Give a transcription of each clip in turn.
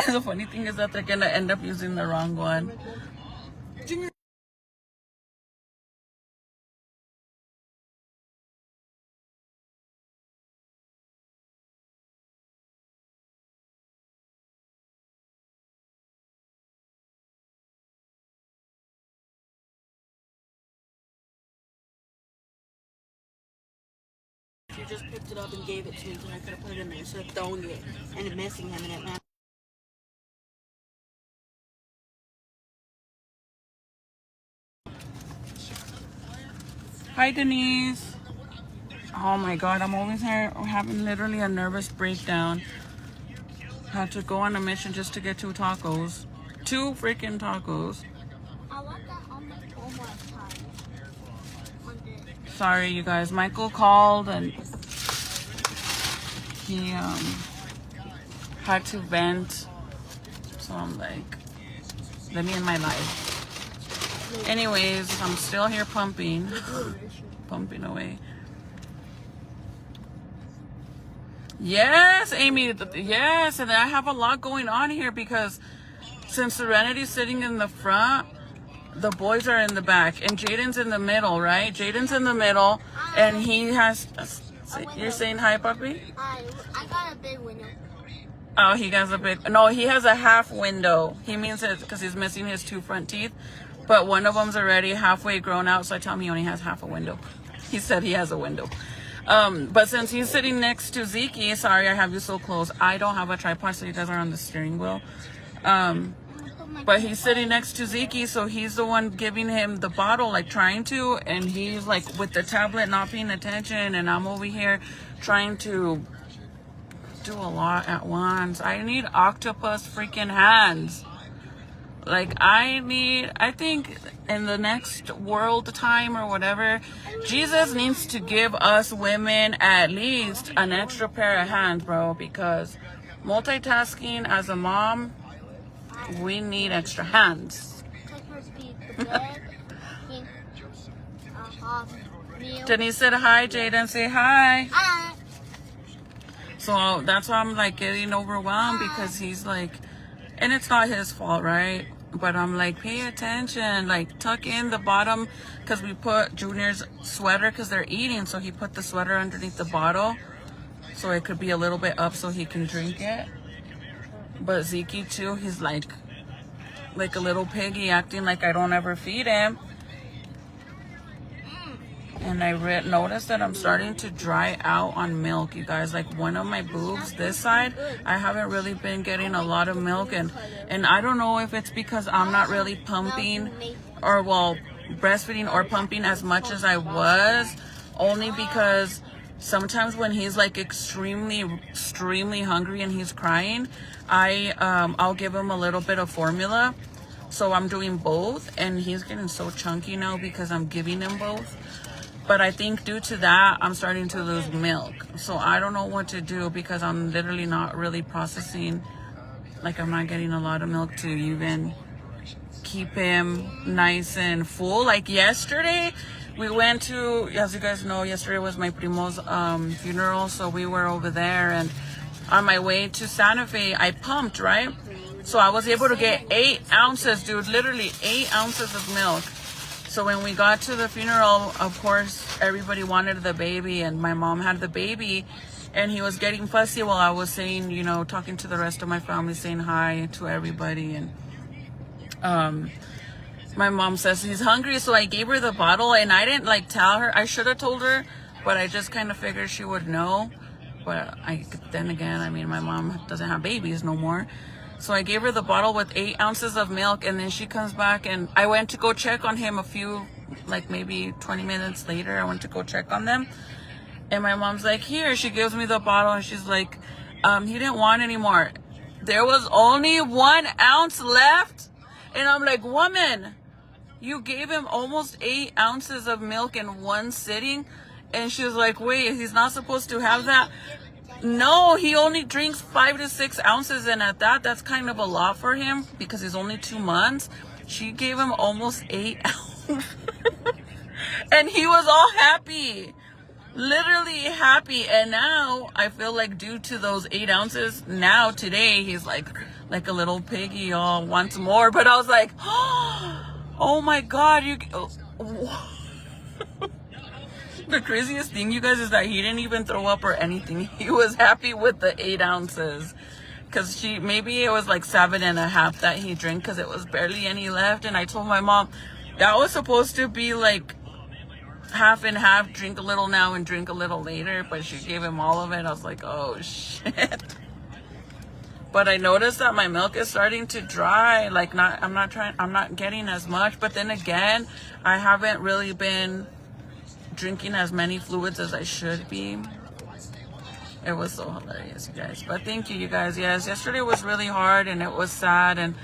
And the funny thing is that they're gonna end up using the wrong one. You just picked it up and gave it to me, and I could have put it in there instead of throwing it and missing him, and it mattered. Hi, Denise. Oh my God, I'm over here having literally a nervous breakdown. Had to go on a mission just to get 2 tacos. 2 freaking tacos. I want that on my phone time. Sorry, you guys. Michael called and he had to vent. So I'm like, let me in my life. Anyways, I'm still here pumping. Pumping away. Yes, Amy. Yes, and I have a lot going on here because since Serenity's sitting in the front, the boys are in the back, and Jaden's in the middle, right? Jaden's in the middle, and he has... You're saying hi, puppy? I got a big window. Oh, he has a big... No, he has a half window. He means it because he's missing his 2 front teeth, but one of them's already halfway grown out, so I tell him he only has half a window. He said he has a window. But since he's sitting next to Zeke, sorry I have you so close. I don't have a tripod, so you guys are on the steering wheel. But he's sitting next to Zeke, so he's the one giving him the bottle, like trying to, and he's like with the tablet not paying attention, and I'm over here trying to do a lot at once. I need octopus freaking hands. Like I think in the next world time or whatever, Jesus needs to give us women at least an extra pair of hands, bro, because multitasking as a mom, we need extra hands. Denise said hi, Jaden, say hi. Hi. So that's why I'm like getting overwhelmed because he's like, and it's not his fault, right? But I'm like, pay attention, like tuck in the bottom, because we put Junior's sweater because they're eating, so he put the sweater underneath the bottle so it could be a little bit up so he can drink it. But Zeke too, he's like a little piggy acting like I don't ever feed him. And I noticed that I'm starting to dry out on milk, you guys. Like one of my boobs, this side, I haven't really been getting a lot of milk. And I don't know if it's because I'm not really pumping or, well, breastfeeding or pumping as much as I was. Only because sometimes when he's like extremely hungry and he's crying, I'll give him a little bit of formula. So I'm doing both. And he's getting so chunky now because I'm giving him both. But I think due to that, I'm starting to lose milk. So I don't know what to do because I'm literally not really processing. Like I'm not getting a lot of milk to even keep him nice and full. Like yesterday, we went to, as you guys know, yesterday was my primo's funeral. So we were over there, and on my way to Santa Fe, I pumped, right? So I was able to get 8 ounces, dude, literally 8 ounces of milk. So when we got to the funeral, of course, everybody wanted the baby, and my mom had the baby, and he was getting fussy while I was saying, you know, talking to the rest of my family, saying hi to everybody. And my mom says he's hungry, so I gave her the bottle, and I didn't like tell her. I should have told her, but I just kind of figured she would know. But then again, I mean, my mom doesn't have babies no more. So I gave her the bottle with 8 ounces of milk, and then she comes back, and I went to go check on him a few, like maybe 20 minutes later. I went to go check on them, and my mom's like, here, she gives me the bottle, and she's like, he didn't want any more. There was only 1 ounce left, and I'm like, woman, you gave him almost 8 ounces of milk in one sitting. And she was like, wait, he's not supposed to have that? No, he only drinks 5 to 6 ounces, and at that's kind of a lot for him because he's only 2 months. She gave him almost 8 ounces, and he was all happy. literally happy. And now I feel like due to those 8 ounces, now today he's like a little piggy, all wants more. But I was like, oh my God, you. The craziest thing, you guys, is that he didn't even throw up or anything. He was happy with the 8 ounces. Because maybe it was like 7.5 that he drank, because it was barely any left. And I told my mom, that was supposed to be like half and half, drink a little now and drink a little later. But she gave him all of it. I was like, oh shit. But I noticed that my milk is starting to dry. Like, I'm not getting as much. But then again, I haven't really been drinking as many fluids as I should be. It was so hilarious, you guys. But thank you, you guys. Yes, yesterday was really hard and it was sad. And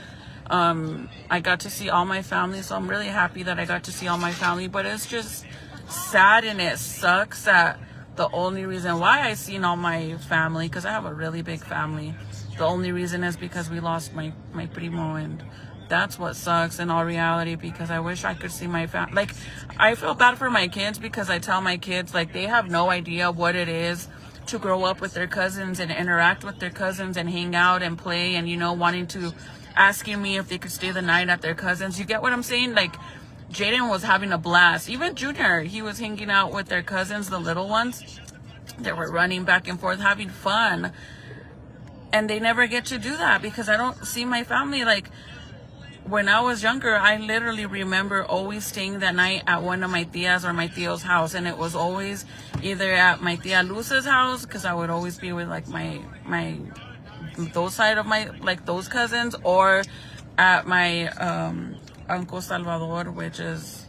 I got to see all my family. So I'm really happy that I got to see all my family. But it's just sad, and it sucks that the only reason why I seen all my family, because I have a really big family, the only reason is because we lost my primo. And that's what sucks in all reality, because I wish I could see my family. Like, I feel bad for my kids, because I tell my kids, like, they have no idea what it is to grow up with their cousins and interact with their cousins and hang out and play, and, you know, wanting to, asking me if they could stay the night at their cousins. You get what I'm saying? Like, Jaden was having a blast. Even Junior, he was hanging out with their cousins, the little ones. They were running back and forth, having fun. And they never get to do that because I don't see my family. Like, when I was younger, I literally remember always staying that night at one of my tias or my tio's house. And it was always either at my tia Luz's house, because I would always be with like those side of my, like those cousins, or at my Uncle Salvador, which is,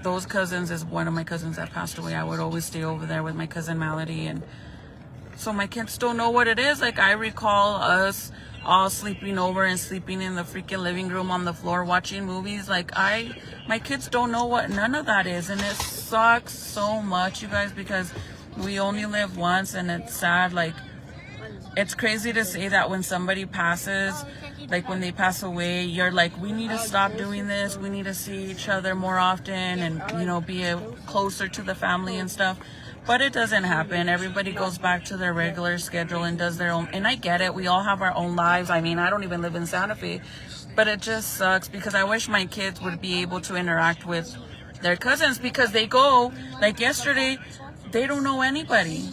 those cousins is one of my cousins that passed away. I would always stay over there with my cousin Melody. And so my kids don't know what it is. Like, I recall us all sleeping over and sleeping in the freaking living room on the floor watching movies. Like, my kids don't know what none of that is. And it sucks so much, you guys, because we only live once, and it's sad. Like, it's crazy to say that when somebody passes, like when they pass away, you're like, we need to stop doing this. We need to see each other more often and, you know, be closer to the family and stuff. But it doesn't happen. Everybody goes back to their regular schedule and does their own. And I get it. We all have our own lives. I mean, I don't even live in Santa Fe. But it just sucks, because I wish my kids would be able to interact with their cousins, because they go, like yesterday, they don't know anybody.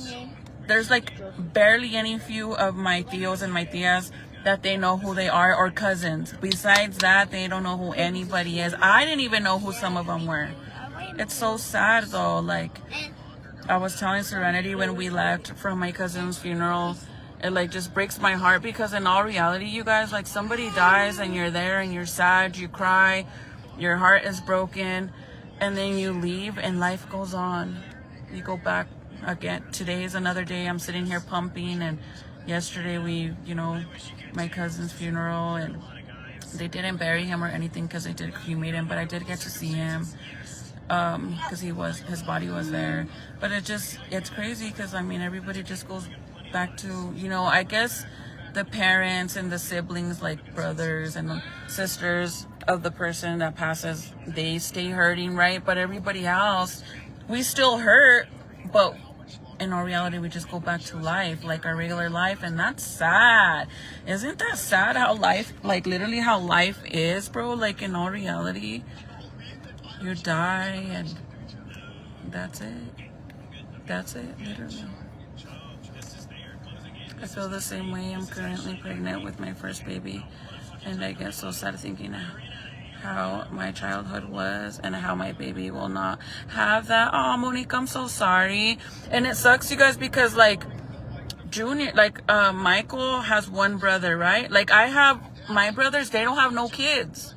There's like barely any few of my tios and my tias that they know who they are, or cousins. Besides that, they don't know who anybody is. I didn't even know who some of them were. It's so sad though. Like, I was telling Serenity when we left from my cousin's funeral, it like just breaks my heart, because in all reality, you guys, like, somebody dies and you're there and you're sad, you cry, your heart is broken, and then you leave and life goes on. You go back again. Today is another day. I'm sitting here pumping, and yesterday my cousin's funeral, and they didn't bury him or anything because they did cremate him, but I did get to see him. Because his body was there. But it's crazy, because I mean, everybody just goes back to, I guess the parents and the siblings, like brothers and sisters of the person that passes, they stay hurting, right? But everybody else, we still hurt, but in our reality, we just go back to life, like our regular life. And that's sad. Isn't that sad how life, like literally how life is, bro? Like, in all reality, you die and that's it. That's it, literally. I feel the same way. I'm currently pregnant with my first baby, and I get so sad thinking how my childhood was and how my baby will not have that. Oh, Monique, I'm so sorry. And it sucks, you guys, because like Junior, like Michael has one brother, right? Like, I have my brothers, they don't have no kids.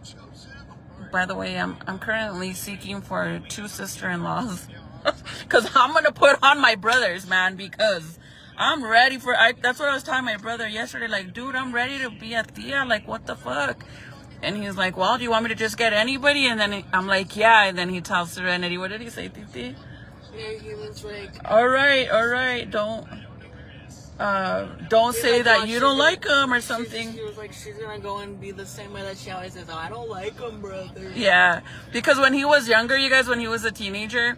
By the way, I'm currently seeking for 2 sister-in-laws, because I'm gonna put on my brothers, man, because I'm ready for. That's what I was telling my brother yesterday. Like, dude, I'm ready to be a tia. Like, what the fuck? And he's like, well, do you want me to just get anybody? And then I'm like, yeah. And then he tells Serenity, what did he say, Titi? Yeah, he was like, all right, don't say like, that oh, you don't like him or something. She was like, she's gonna go and be the same way that she always says, oh, I don't like him, brother. Yeah, because when he was younger, you guys, when he was a teenager,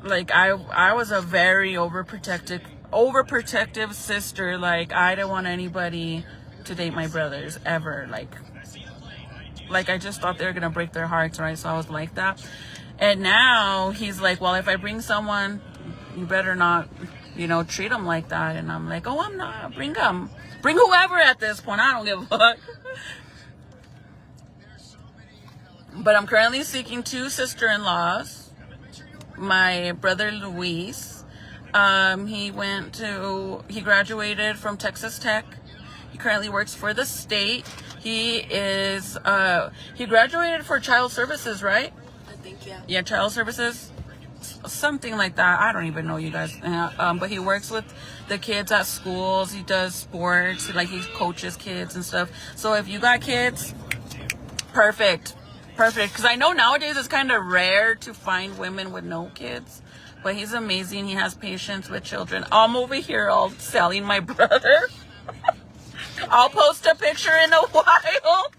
like I was a very overprotective sister. Like I didn't want anybody to date my brothers ever. Like I just thought they were gonna break their hearts, right? So I was like that. And now he's like, well, if I bring someone, you better not, treat them like that. And I'm like, oh, I'm not. Bring them. Bring whoever at this point. I don't give a fuck. But I'm currently seeking 2 sister-in-laws. My brother Luis, he graduated from Texas Tech. He currently works for the state. He graduated for child services, right? I think, yeah. Yeah, child services, something like that. I don't even know, you guys. But he works with the kids at schools. He does sports. He coaches kids and stuff. So if you got kids, perfect. Because I know nowadays it's kind of rare to find women with no kids. But he's amazing. He has patience with children. I'm over here all selling my brother. I'll post a picture in a while.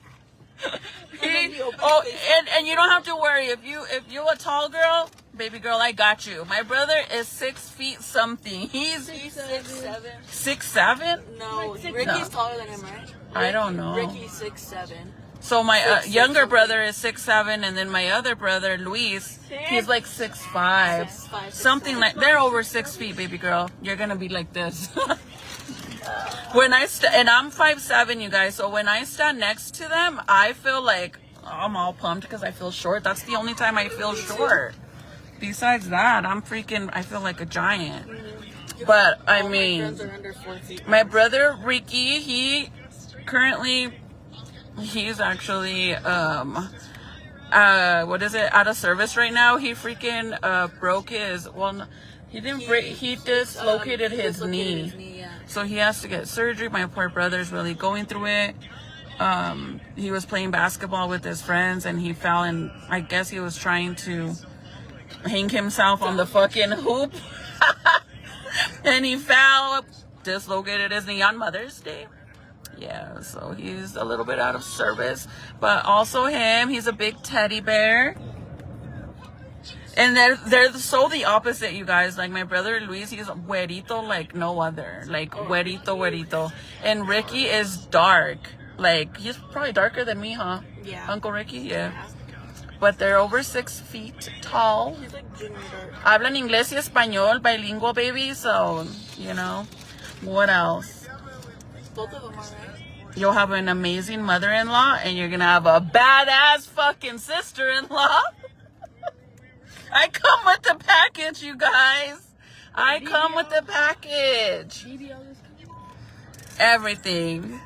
And you don't have to worry. If you're a tall girl, baby girl, I got you. My brother is 6 feet something. He's 6'7". 6'7"? No, Ricky's taller than him, right? I don't know. Ricky's 6'7". So my younger brother is 6'7", and then my other brother Luis, he's like 6'5", something like. They're over 6 feet, baby girl. You're gonna be like this. And I'm 5'7", you guys. So when I stand next to them, I feel like I'm all pumped because I feel short. That's the only time I feel short. Besides that, I feel like a giant. But I mean, my brother Ricky, he's actually out of service right now. He freaking broke his, he didn't break, he dislocated his knee. So he has to get surgery. My poor brother's really going through it. He was playing basketball with his friends and he fell, and I guess he was trying to hang himself on the fucking hoop. And he fell, dislocated his knee on Mother's Day. Yeah, so he's a little bit out of service. But also he's a big teddy bear. And they're so the opposite, you guys. Like my brother Luis, he's güerito like no other. Like güerito. And Ricky is dark. Like he's probably darker than me, huh? Yeah. Uncle Ricky, yeah. But they're over 6 feet tall. He's like junior dark. Hablan inglés y español, bilingual, baby. So, what else? Both of them are, right? You'll have an amazing mother-in-law, and you're gonna have a badass fucking sister-in-law. I come with the package, you guys. I come with the package. Everything.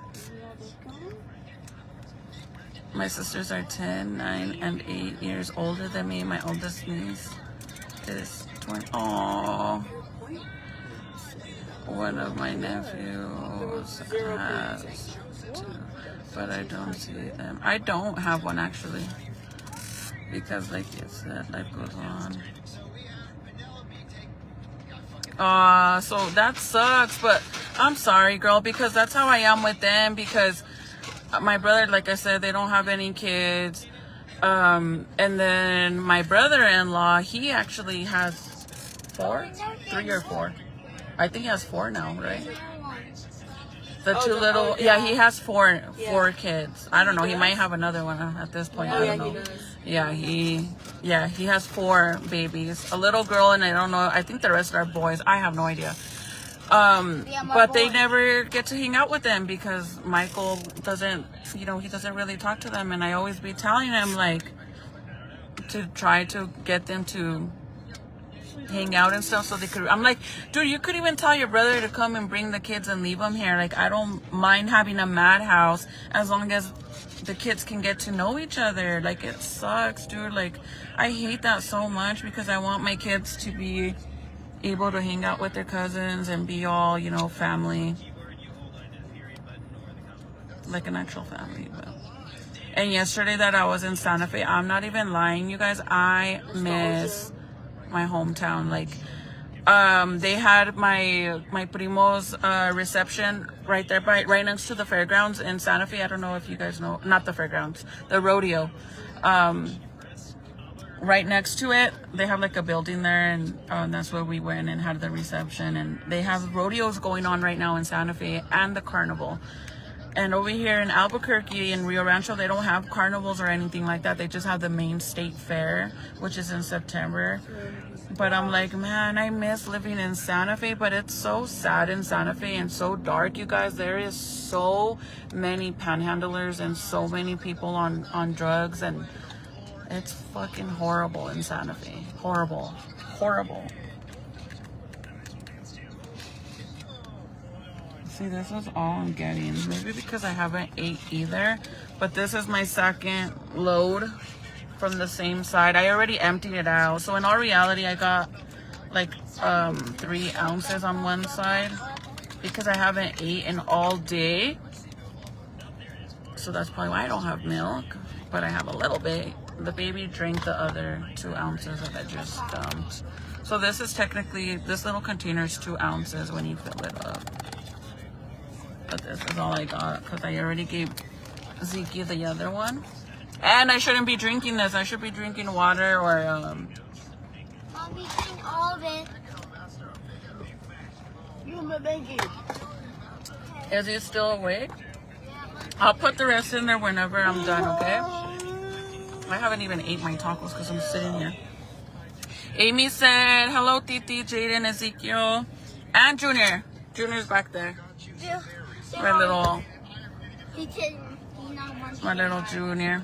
My sisters are 10, 9, and 8 years older than me. My oldest niece is 20. Aww. One of my nephews has 2, but I don't see them. I don't have one actually, because like you said, life goes on. So that sucks, but I'm sorry, girl, because that's how I am with them. Because my brother, like I said, they don't have any kids. And then my brother-in-law, he actually has 4, 3 or 4. I think he has 4 now, right? The two little, yeah, he has 4 kids. I don't know. He might have another one at this point. I don't know. He has 4 babies, a little girl, and I don't know. I think the rest are boys. I have no idea. But they never get to hang out with them because Michael doesn't, he doesn't really talk to them. And I always be telling him like to try to get them to hang out and stuff so they could. I'm like, dude, you could even tell your brother to come and bring the kids and leave them here. Like, I don't mind having a madhouse as long as the kids can get to know each other. Like, it sucks, dude. Like, I hate that so much because I want my kids to be able to hang out with their cousins and be all, family, like an actual family. But and yesterday that I was in Santa Fe, I'm not even lying, you guys, I miss my hometown. Like they had my primo's reception right there right next to the fairgrounds in Santa Fe. I don't know if you guys know, not the fairgrounds, the rodeo. right next to it, they have like a building there, and that's where we went and had the reception. And they have rodeos going on right now in Santa Fe and the carnival. And over here in Albuquerque and Rio Rancho, they don't have carnivals or anything like that. They just have the main state fair, which is in September. But I'm like, man, I miss living in Santa Fe, but it's so sad in Santa Fe and so dark, you guys. There is so many panhandlers and so many people on drugs, and it's fucking horrible in Santa Fe. Horrible. Horrible. See, this is all I'm getting. Maybe because I haven't ate either, but this is my second load from the same side. I already emptied it out. So in all reality, I got like 3 ounces on one side because I haven't eaten all day. So that's probably why I don't have milk, but I have a little bit. The baby drank the other 2 ounces that I just dumped. So this is technically, this little container is 2 ounces when you fill it up. But this is all I got because I already gave Zeke the other one. And I shouldn't be drinking this. I should be drinking water or Mom, we drink all of it. You my baby. Is he still awake? I'll put the rest in there whenever I'm done, okay? I haven't even ate my tacos because I'm sitting here. Amy said, hello, Titi, Jaden, Ezekiel, and Junior. Junior's back there. My little Junior.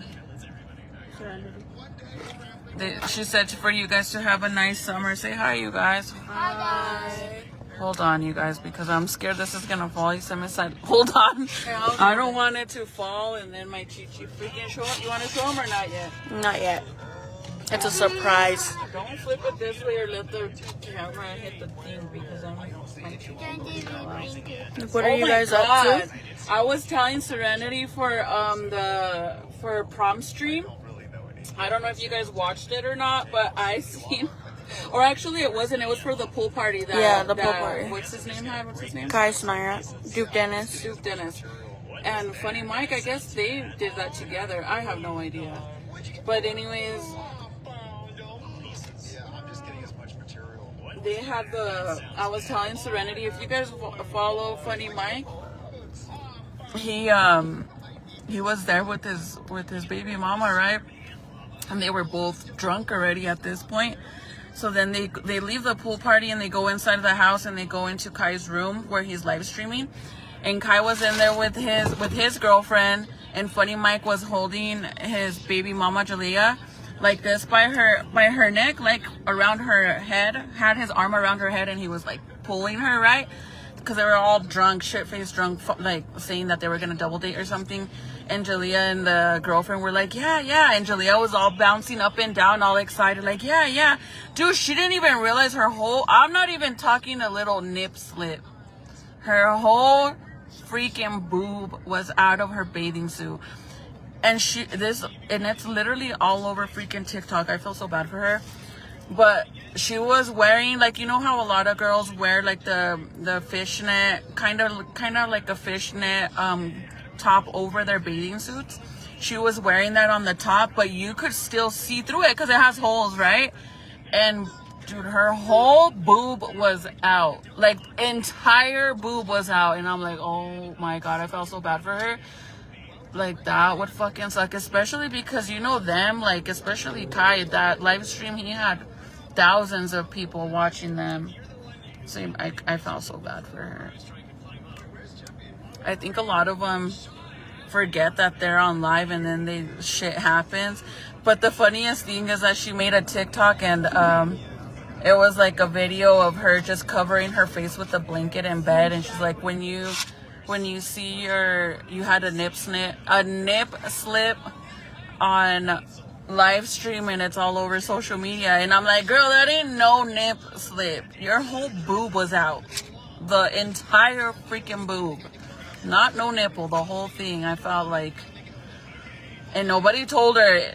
She said for you guys to have a nice summer. Say hi, you guys. Hi. Hold on, you guys, because I'm scared this is gonna fall. Hold on. I don't want it to fall and then my Chi-Chi freaking show up. You want to show them or not yet? Not yet. It's a surprise. Don't flip it this way or let the camera hit the thing because I'm like, What are you guys up to? I was telling Serenity for prom stream. I don't know if you guys watched it or not, but I seen, or actually it wasn't. It was for the pool party. Pool party. What's his name? What's his name? Kai Snyder, Duke Dennis. Duke Dennis. And Funny Mike, I guess they did that together. I have no idea. But anyways, they had I was telling Serenity, if you guys follow Funny Mike, he was there with his baby mama, right? And they were both drunk already at this point. So then they leave the pool party and they go inside of the house and they go into Kai's room where he's live streaming. And Kai was in there with his girlfriend, and Funny Mike was holding his baby mama Jalea like this by her neck, like around her head, had his arm around her head, and he was like pulling her, right? Because they were all drunk, shit-faced drunk, like saying that they were gonna double date or something. And Jalea and the girlfriend were like, yeah. And Jalea was all bouncing up and down, all excited, like, yeah. Dude, she didn't even realize her whole, I'm not even talking a little nip slip. Her whole freaking boob was out of her bathing suit. And it's literally all over freaking TikTok. I feel so bad for her. But she was wearing, like, you know how a lot of girls wear like the fishnet, kind of like a fishnet top over their bathing suits. She was wearing that on the top, but you could still see through it because it has holes, right? And dude, her whole boob was out. Like, entire boob was out. And I'm like, oh my God, I felt so bad for her. Like, that would fucking suck, especially because, you know, them, like, especially Kai, that live stream, he had thousands of people watching them. So I felt so bad for her. I think a lot of them forget that they're on live and then shit happens. But the funniest thing is that she made a TikTok and it was like a video of her just covering her face with a blanket in bed, and she's like, when you see you had a nip slip on live stream and it's all over social media. And I'm like, girl, that ain't no nip slip. Your whole boob was out. The entire freaking boob. Not no nipple, the whole thing. I felt like, and nobody told her,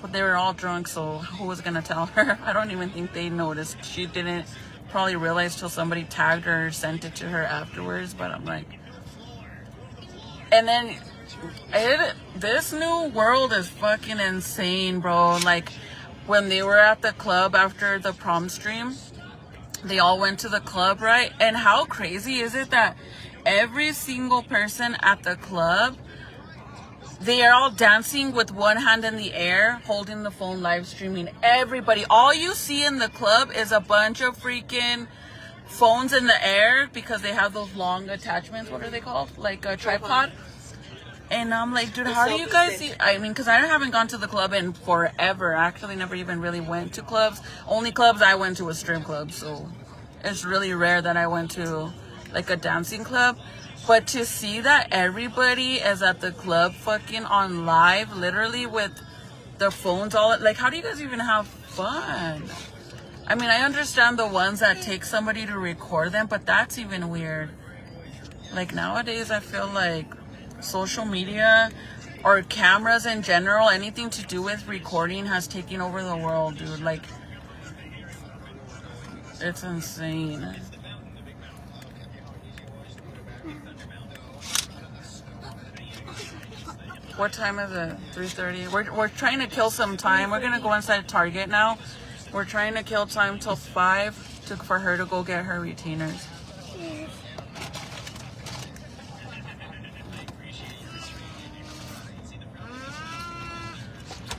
but they were all drunk, so who was gonna tell her? I don't even think they noticed. She didn't probably realize till somebody tagged her or sent it to her afterwards. But I'm like, and then this new world is fucking insane, bro. Like, when they were at the club after the prom stream. They all went to the club, right? And how crazy is it that every single person at the club, they are all dancing with one hand in the air, holding the phone, live streaming. Everybody, all you see in the club is a bunch of freaking phones in the air because they have those long attachments. What are they called? Like a tripod. And I'm like, dude, how do you guys see? I mean, because I haven't gone to the club in forever. I actually never even really went to clubs. Only clubs I went to was strip clubs. So it's really rare that I went to like a dancing club. But to see that everybody is at the club fucking on live, literally with their phones all, like, how do you guys even have fun? I mean, I understand the ones that take somebody to record them, but that's even weird. Like nowadays, I feel like social media or cameras in general, anything to do with recording has taken over the world, dude. Like, it's insane. What time is it? 3:30. We're trying to kill some time. We're gonna go inside Target now. We're trying to kill time till 5 for her to go get her retainers.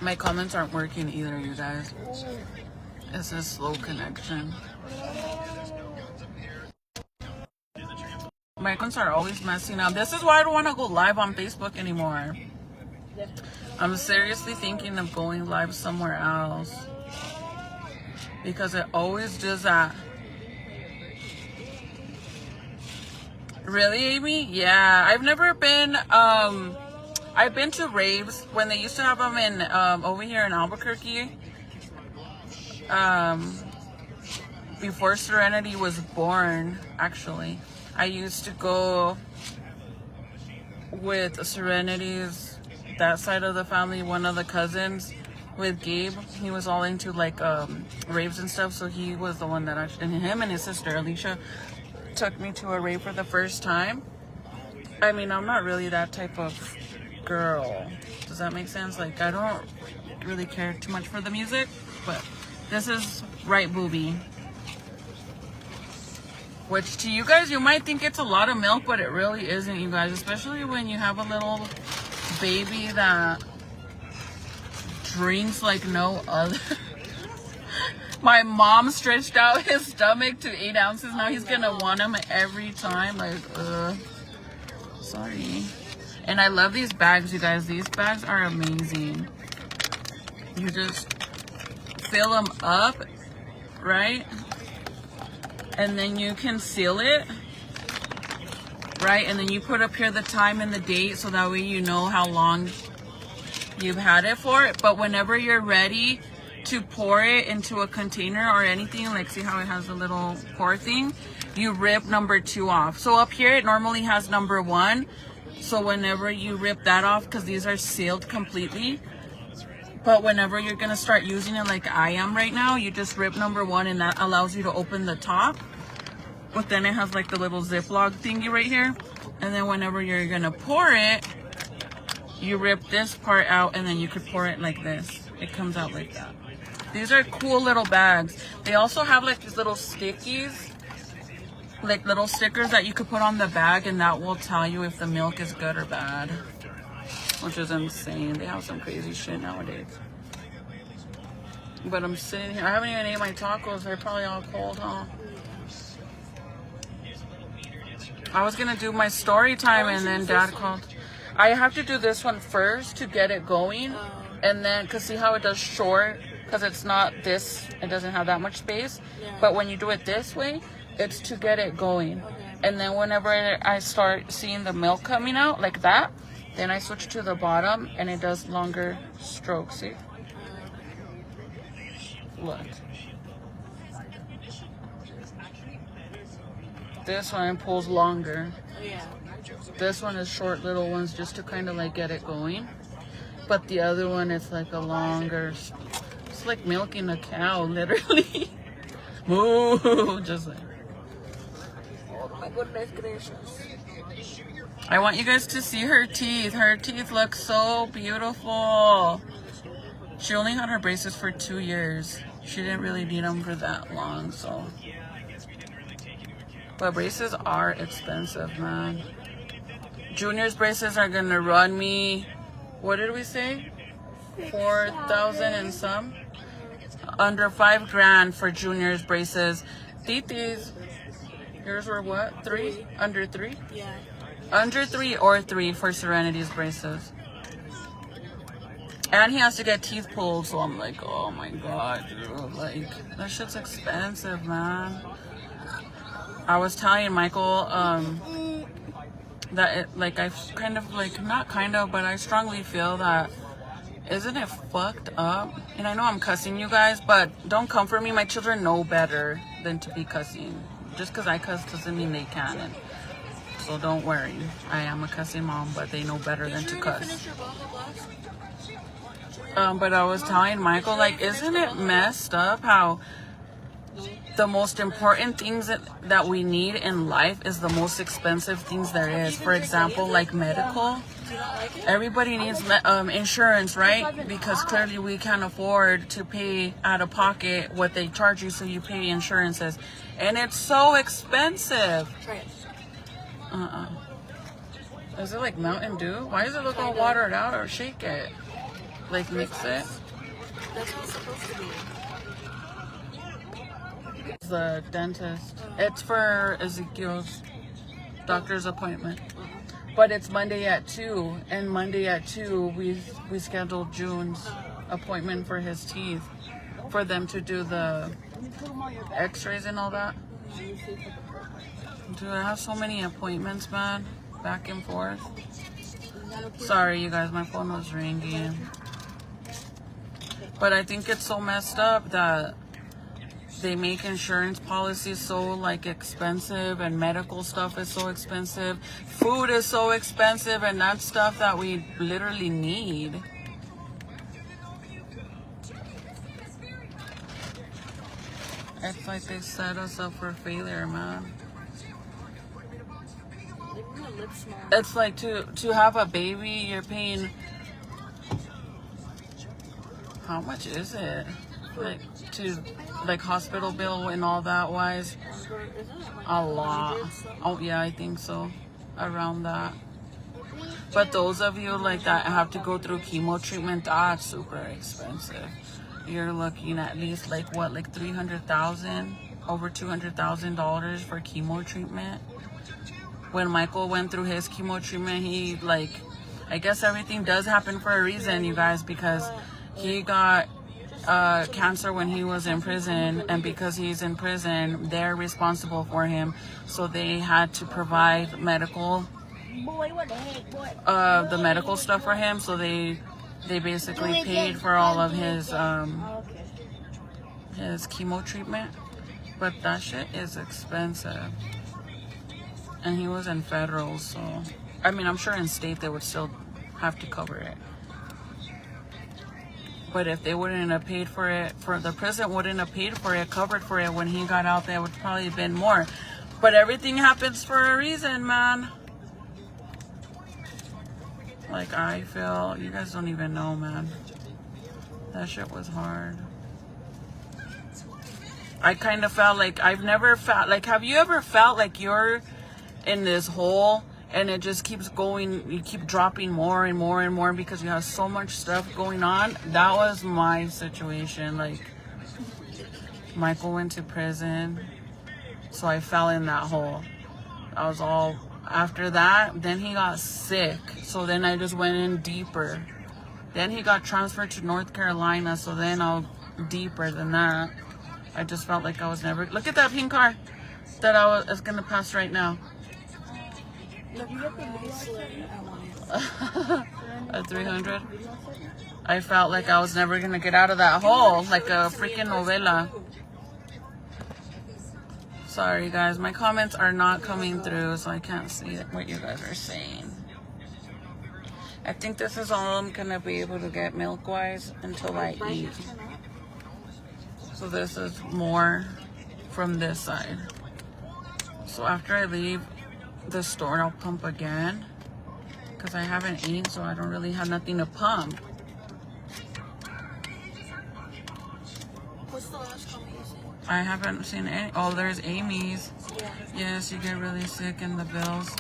My comments aren't working either, you guys. It's a slow connection. My comments are always messing up. This is why I don't want to go live on Facebook anymore. I'm seriously thinking of going live somewhere else. Because it always does that. Really, Amy? Yeah, I've never been, I've been to raves when they used to have them in, over here in Albuquerque. Before Serenity was born, actually. I used to go with Serenity's, that side of the family, one of the cousins, with Gabe. He was all into like raves and stuff, so he was the one that actually, and him and his sister Alicia took me to a rave for the first time. I mean, I'm not really that type of girl. Does that make sense? Like, I don't really care too much for the music, but this is right booby. Which to you guys, you might think it's a lot of milk, but it really isn't, you guys. Especially when you have a little baby that drinks like no other. My mom stretched out his stomach to 8 ounces. Now he's gonna want them every time. Like, sorry. And I love these bags, you guys. These bags are amazing. You just fill them up, right? And then you can seal it, right? And then you put up here the time and the date, so that way you know how long you've had it for. But whenever you're ready to pour it into a container or anything, like, see how it has a little pour thing, you rip number 2 off. So up here it normally has number 1. So whenever you rip that off, because these are sealed completely, but whenever you're gonna start using it like I am right now, you just rip number 1, and that allows you to open the top. But then it has like the little Ziploc thingy right here. And then whenever you're gonna pour it, you rip this part out, and then you could pour it like this. It comes out like that. These are cool little bags. They also have like these little stickies, like little stickers that you could put on the bag, and that will tell you if the milk is good or bad, which is insane. They have some crazy shit nowadays. But I'm sitting here, I haven't even ate my tacos. They're probably all cold, huh? I was gonna do my story time, and then Dad called. I have to do this one first to get it going, and then, cause see how it does short, cause it's not this, it doesn't have that much space. But when you do it this way, it's to get it going. And then whenever I start seeing the milk coming out like that, then I switch to the bottom, and it does longer strokes. See? Look. This one pulls longer. Yeah. This one is short little ones just to kind of like get it going. But the other one is like a longer, it's like milking a cow, literally. Moo, just like. Oh my goodness gracious. I want you guys to see her teeth. Her teeth look so beautiful. She only had her braces for 2 years. She didn't really need them for that long, so. But braces are expensive, man. Junior's braces are gonna run me, what did we say? 4,000 and some? Under 5 grand for Junior's braces. Titi's, yours were what? 3? Under 3? Yeah. Under 3 or 3 for Serenity's braces. And he has to get teeth pulled, so I'm like, oh my god, dude. Like, that shit's expensive, man. I was telling Michael, that it, like, I kind of, like, not kind of, but I strongly feel that, isn't it fucked up? And I know I'm cussing you guys, but don't come for me. My children know better than to be cussing. Just because I cuss doesn't mean they can. And so don't worry. I am a cussing mom, but they know better than to cuss. But I was telling Michael, like, isn't it messed up how the most important things that we need in life is the most expensive things there is? For example, like medical. Everybody needs insurance, right? Because clearly we can't afford to pay out of pocket what they charge you, so you pay insurances. And it's so expensive. Is it like Mountain Dew? Why does it look all watered out? Or shake it? Like mix it? That's how it's supposed to be. The dentist. It's for Ezekiel's doctor's appointment. But it's Monday at 2. And Monday at 2, we scheduled June's appointment for his teeth. For them to do the x-rays and all that. Dude, I have so many appointments, man. Back and forth. Sorry, you guys, my phone was ringing. But I think it's so messed up that they make insurance policies so, like, expensive, and medical stuff is so expensive. Food is so expensive, and that's stuff that we literally need. It's like they set us up for failure, man. It's like to have a baby, you're paying, how much is it? Like like hospital bill and all that wise, a lot. Oh yeah, I think so, around that. But those of you like that have to go through chemo treatment, that's super expensive. You're looking at least like what, like $300,000, over $200,000 for chemo treatment. When Michael went through his chemo treatment, he, like, I guess everything does happen for a reason, you guys, because he got cancer when he was in prison, and because he's in prison, they're responsible for him, so they had to provide medical, the medical stuff for him, so they basically paid for all of his chemo treatment. But that shit is expensive. And he was in federal, so I mean, I'm sure in state they would still have to cover it. But if they wouldn't have paid for it, for the prison wouldn't have paid for it, covered for it when he got out, there would probably have been more. But everything happens for a reason, man. Like, I feel, you guys don't even know, man. That shit was hard. I kind of felt like, I've never felt, like, have you ever felt like you're in this hole and it just keeps going, you keep dropping more and more and more because you have so much stuff going on? That was my situation. Like, Michael went to prison, so I fell in that hole. I was all, after that, then he got sick, so then I just went in deeper. Then he got transferred to North Carolina, so then I was deeper than that. I just felt like I was never, look at that pink car that I was gonna pass right now. A 300. I felt like I was never gonna get out of that hole, like a freaking novela. Sorry guys, my comments are not coming through, so I can't see what you guys are saying. I think this is all I'm gonna be able to get milk wise until I eat. So this is more from this side. So after I leave the store, I'll pump again, because I haven't eaten, so I don't really have nothing to pump. What's the last comment you said? I haven't seen any. Oh, there's Amy's. Yeah. Yes, you get really sick and the bills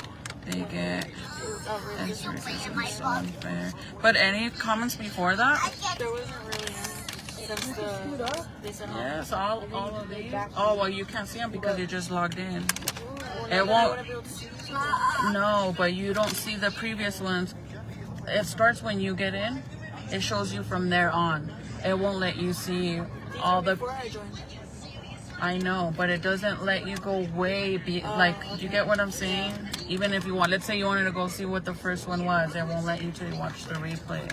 they get. It's racist, so unfair. But any comments before that? There wasn't really any. Since they said Yes, all of these. Oh, well, you can't see them because you just logged in. It won't. No, but you don't see the previous ones. It starts when you get in. It shows you from there on. It won't let you see all the. Before I joined. I know, but it doesn't let you go way like. Do you get what I'm saying? Even if you want, let's say you wanted to go see what the first one was, it won't let you to watch the replay.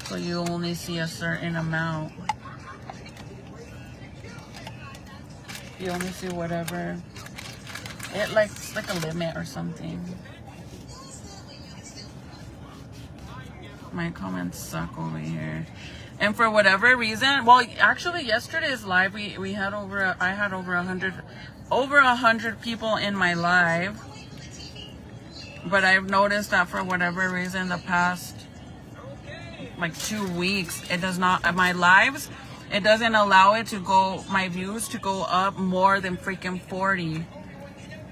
So you only see a certain amount. You only see whatever. It's like a limit or something. My comments suck over here. And for whatever reason, well, actually yesterday's live, we had I had over 100 people in my live. But I've noticed that for whatever reason, the past like 2 weeks, it does not, my lives, it doesn't allow it to go, my views to go up more than freaking 40,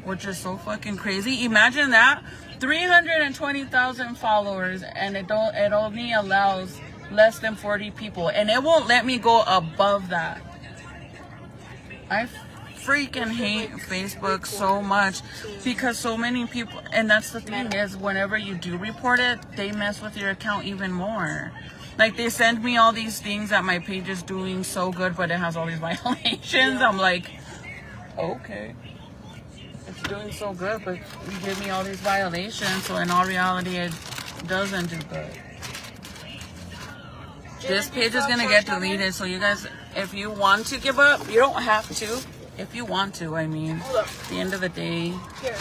which is so fucking crazy. Imagine that, 320,000 followers, and it only allows less than 40 people, and it won't let me go above that. I freaking hate Facebook so much because so many people, and that's the thing is, whenever you do report it, they mess with your account even more. Like, they send me all these things that my page is doing so good, but it has all these violations. I'm like, okay, it's doing so good, but you give me all these violations, so in all reality, it doesn't do good. This page is going to get deleted, so you guys, if you want to give up, you don't have to. If you want to, I mean, at the end of the day, Here,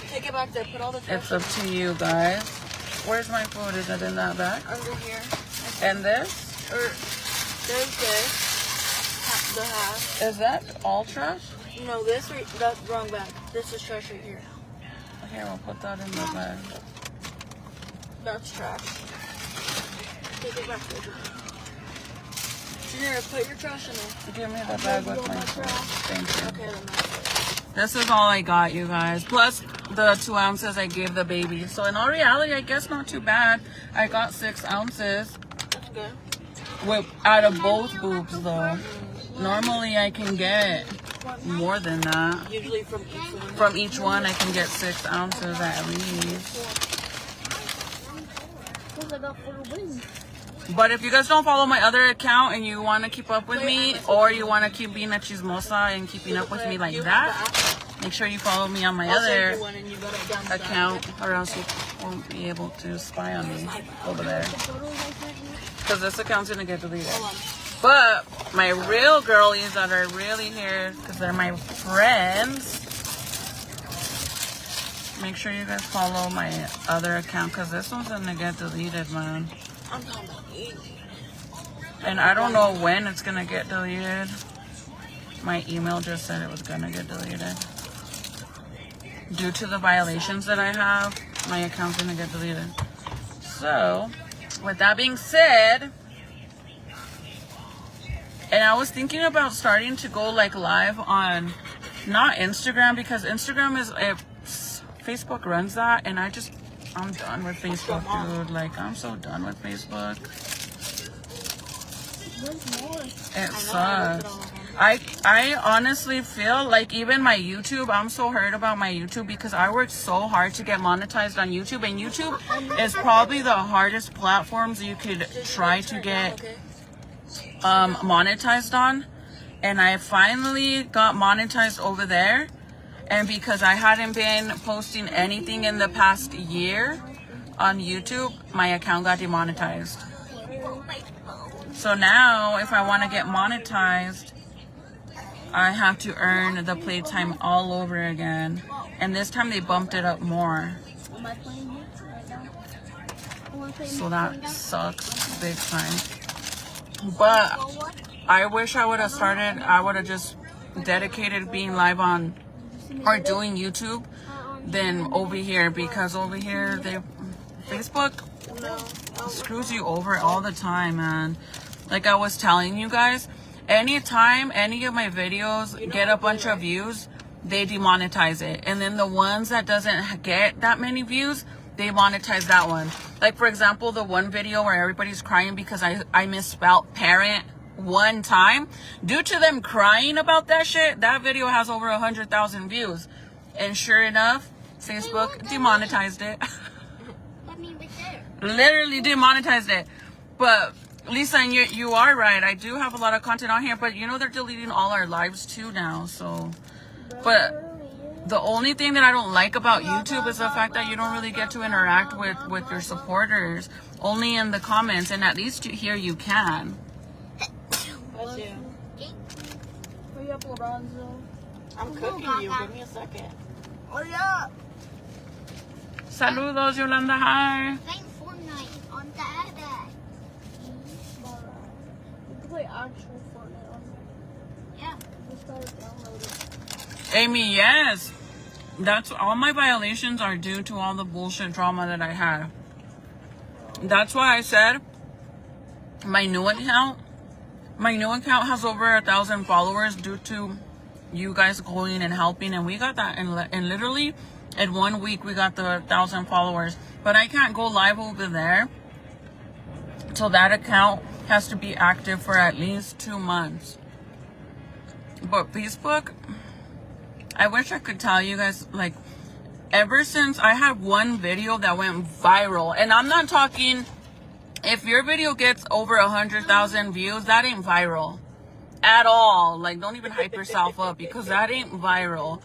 take it back there. Put all the trash it's up to you guys. Where's my food? Is it in that bag? under here. And this? Or there's this. The half. Is that all trash? No, this that's wrong bag. This is trash right here. Here, we'll put that in the bag. That's trash. Take it back there. Here, put your trash in there. Give me the bag with my food. Thank you. Okay, then that's it. This is all I got, you guys. Plus the 2 ounces I gave the baby. So in all reality, I guess not too bad. I got 6 ounces. That's good. Out of both boobs, though. Normally, I can get more than that. Usually from each one. From each one, I can get 6 ounces at least. But if you guys don't follow my other account and you want to keep up with me, or you want to keep being a chismosa and keeping up with me like that, make sure you follow me on my other account, or else you won't be able to spy on me over there. Because this account's going to get deleted. But my real girlies that are really here, because they're my friends, make sure you guys follow my other account, because this one's going to get deleted, man. I'm talking about And I don't know when it's going to get deleted. My email just said it was going to get deleted. Due to the violations that I have, my account's going to get deleted. So, with that being said, and I was thinking about starting to go like live on, not Instagram, because Instagram is, Facebook runs that, and I'm done with Facebook, dude. Like, I'm so done with Facebook. It sucks. I honestly feel like even my YouTube, I'm so hurt about my YouTube because I worked so hard to get monetized on YouTube, and YouTube is probably the hardest platforms you could try to get monetized on. And I finally got monetized over there. And because I hadn't been posting anything in the past year on YouTube, my account got demonetized. So now, if I want to get monetized, I have to earn the playtime all over again. And this time they bumped it up more. So that sucks big time. But I wish I would have started, I would have just dedicated being live on or doing YouTube than over here, because over here Facebook screws you over all the time, man. Like I was telling you guys, anytime any of my videos get a bunch of views, they demonetize it. And then the ones that doesn't get that many views, they monetize that one. Like, for example, the one video where everybody's crying because I misspelled parent one time. Due to them crying about that shit, that video has over 100,000 views. And sure enough, Facebook demonetized it. Let me right there. Literally demonetized it. But Lisa, you are right. I do have a lot of content on here, but you know they're deleting all our lives too now. So, but the only thing that I don't like about YouTube is the fact that you don't really get to interact with your supporters, only in the comments, and at least here you can. Hurry up, Lorenzo. I'm cooking you. Give me a second. Hurry up. Saludos, Yolanda. Hi. Playing Fortnite on the iPad. You can play actual Fortnite on Yeah. Just started downloading. Amy, yes. That's all my violations are due to all the bullshit drama that I had. That's why I said my new account has over 1,000 followers due to you guys going and helping, and we got that in literally in 1 week we got the 1,000 followers. But I can't go live over there till that account has to be active for at least 2 months. But Facebook, I wish I could tell you guys, like, ever since I had one video that went viral, and I'm not talking, if your video gets over 100,000 views, that ain't viral at all. Like, don't even hype yourself up, because that ain't viral.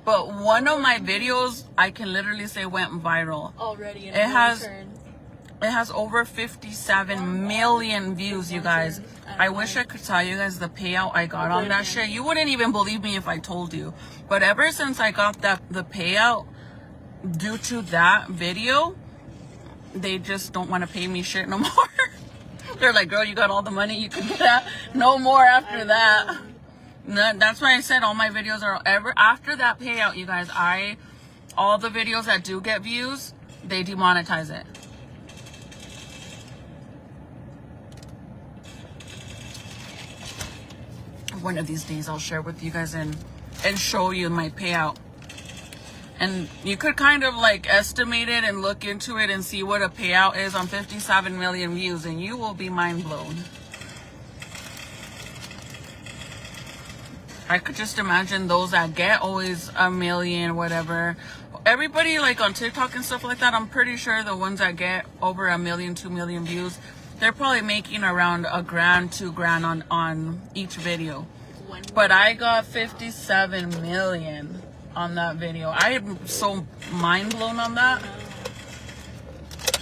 But one of my videos, I can literally say went viral. Already in It has over 57 million views, you guys. I wish I could tell you guys the payout I got on that shit. You wouldn't even believe me if I told you. But ever since I got the payout due to that video, they just don't want to pay me shit no more. They're like, girl, you got all the money you could get. No more after that. No, that's why I said all my videos are ever after that payout, you guys. All the videos that do get views, they demonetize it. One of these days I'll share with you guys and show you my payout. And you could kind of like estimate it and look into it and see what a payout is on 57 million views, and you will be mind blown. I could just imagine those that get always a million, whatever. Everybody like on TikTok and stuff like that, I'm pretty sure the ones that get over 1 million, 2 million views, they're probably making around $1,000, $2,000 on each video. But I got 57 million on that video. I am so mind blown on that.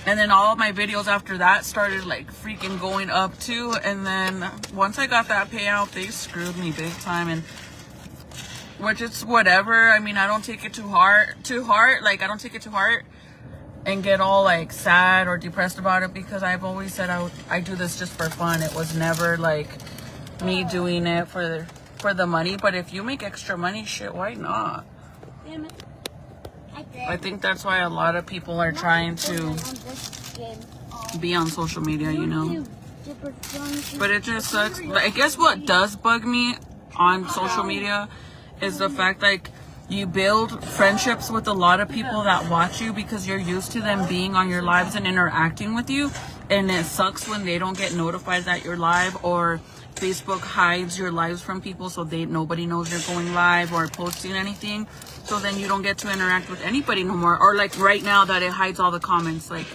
And then all of my videos after that started like freaking going up too. And then once I got that payout, they screwed me big time. And which it's whatever. I mean, I don't take it too heart. Like, I don't take it to heart and get all like sad or depressed about it, because I've always said I do this just for fun. It was never like me doing it for the money. But if you make extra money, shit, why not? Damn it. I think that's why a lot of people are trying to be on social media, you know. But it just sucks. I guess what does bug me on social media is the fact like you build friendships with a lot of people that watch you because you're used to them being on your lives and interacting with you, and it sucks when they don't get notified that you're live, or Facebook hides your lives from people so nobody knows you're going live or posting anything. So then you don't get to interact with anybody no more. Or like right now that it hides all the comments. Like,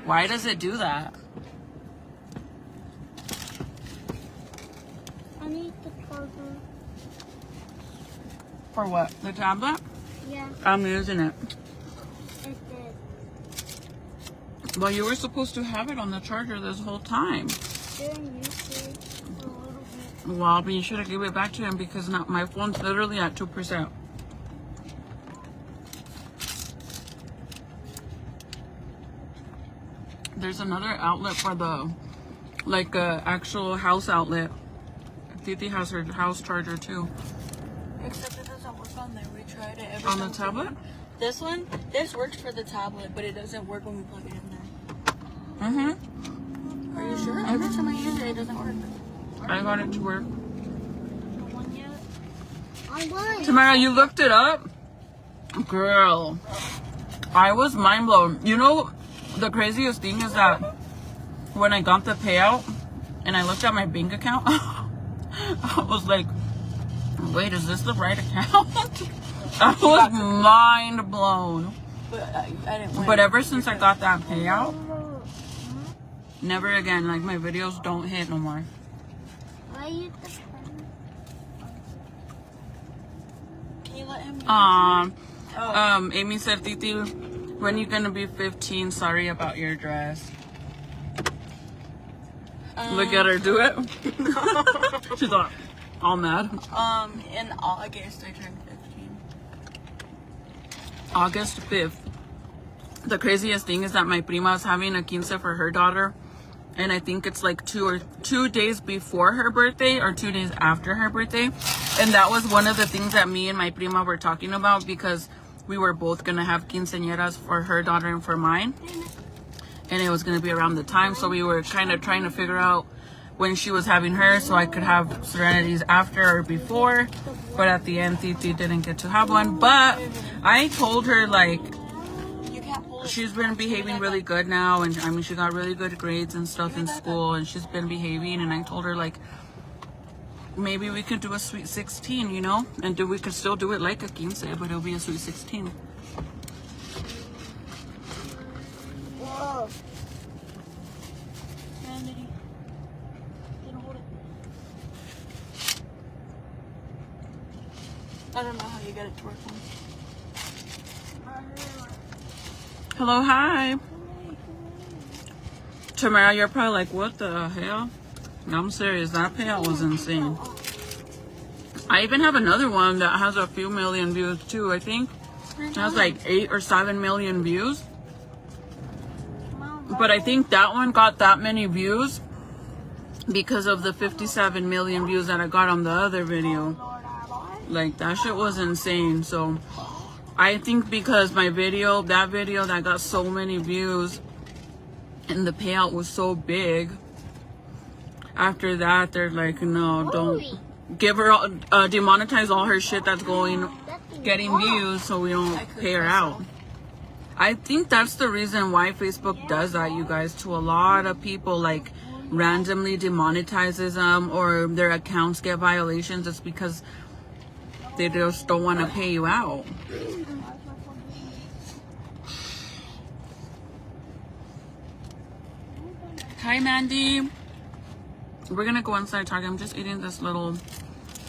why does it do that? I need the charger. For what? The tablet? Yeah, I'm using it. it did. Well, you were supposed to have it on the charger this whole time. Didn't use it for a little bit. Well, but you should have given it back to him, because not my phone's literally at 2%. There's another outlet for the, like actual house outlet. Titi has her house charger too. Except it doesn't work on there. We tried it every On the time. tablet? This works for the tablet, but it doesn't work when we plug it in there. Mm-hmm. Are you sure? Every time I use it, it doesn't work. I got it to work. Tamara, you looked it up? Girl, I was mind blown. You know, the craziest thing is that when I got the payout and I looked at my bank account, I was like, wait, is this the right account? I was mind blown. But I didn't win. But ever since I got that payout, never again. Like, my videos don't hit no more. Why you the Can you let him Amy said, Titi, when you gonna be 15? Sorry about your dress. Look at her do it. She's all mad. In August I turned 15. August 5th. The craziest thing is that my prima is having a quince for her daughter, and I think it's like 2 days before her birthday or 2 days after her birthday. And that was one of the things that me and my prima were talking about, because we were both gonna have quinceañeras for her daughter and for mine, and it was gonna be around the time. So we were kind of trying to figure out when she was having her, so I could have Serenity's after or before. But at the end, Titi didn't get to have one. But I told her, like, You can't pull it. she's been behaving really good now, and I mean, she got really good grades and stuff in school, and she's been behaving. And I told her, like, maybe we could do a sweet 16, you know, and we could still do it like a quince, but it'll be a sweet 16. Whoa. Randy, can hold it. I don't know how you get it to work. Hello, hi. Tamara, you're probably like, what the hell? I'm serious, that payout was insane. I even have another one that has a few million views too, I think. It has like 8 or 7 million views. But I think that one got that many views because of the 57 million views that I got on the other video. Like, that shit was insane. So I think because that video that got so many views and the payout was so big, after that they're like, no, don't give her demonetize all her shit that's getting views, so we don't pay her out. I think that's the reason why Facebook does that, you guys, to a lot of people. Like, randomly demonetizes them, or their accounts get violations. It's because they just don't want to pay you out. Hi, Mandy. We're gonna go inside Target. I'm just eating this little